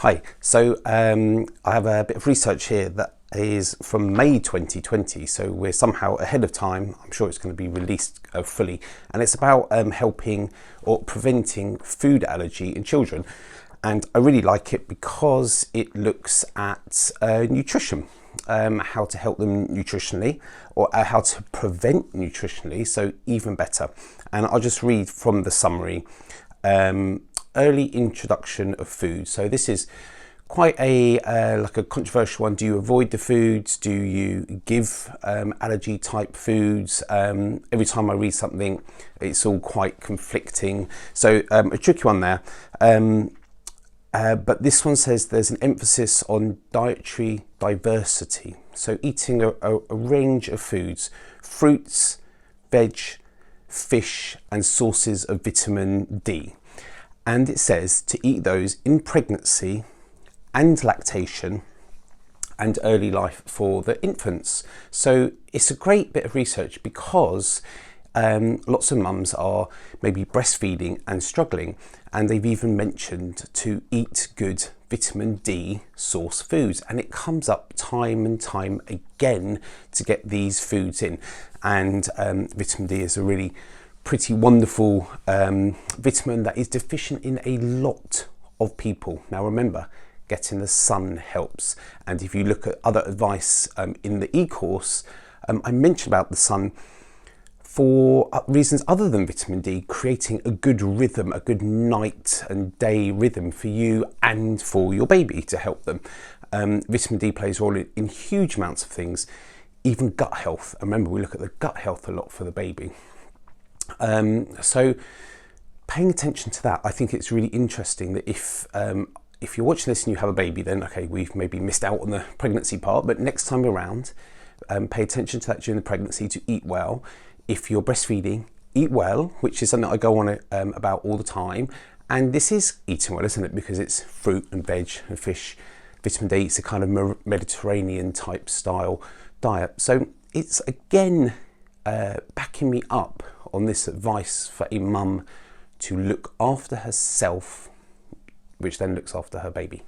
Hi, I have a bit of research here that is from May 2020, so we're somehow ahead of time. I'm sure it's going to be released fully, and it's about helping or preventing food allergy in children. And I really like it because it looks at nutrition, how to help them nutritionally, or how to prevent nutritionally, so even better. And I'll just read from the summary. Early introduction of food. So this is quite a like a controversial one. Do you avoid the foods? Do you give allergy type foods? Every time I read something, it's all quite conflicting. So a tricky one there. But this one says there's an emphasis on dietary diversity. So eating a range of foods, fruits, veg, fish, and sources of vitamin D. And it says to eat those in pregnancy and lactation and early life for the infants. So it's a great bit of research because lots of mums are maybe breastfeeding and struggling, and they've even mentioned to eat good vitamin D source foods, and it comes up time and time again to get these foods in. And vitamin D is a really pretty wonderful vitamin that is deficient in a lot of people. Now remember, getting the sun helps, and if you look at other advice in the e-course, I mentioned about the sun for reasons other than vitamin D, creating a good rhythm, a good night and day rhythm for you and for your baby to help them. Vitamin D plays a role in huge amounts of things, even gut health. And remember, we look at the gut health a lot for the baby. So paying attention to that, I think it's really interesting that if you're watching this and you have a baby, then okay, we've maybe missed out on the pregnancy part, but next time around, pay attention to that during the pregnancy, to eat well. If you're breastfeeding, eat well, which is something I go on about all the time. And this is eating well, isn't it? Because it's fruit and veg and fish. Vitamin D, it's a kind of Mediterranean type style diet. So it's again backing me up on this advice for a mum to look after herself, which then looks after her baby.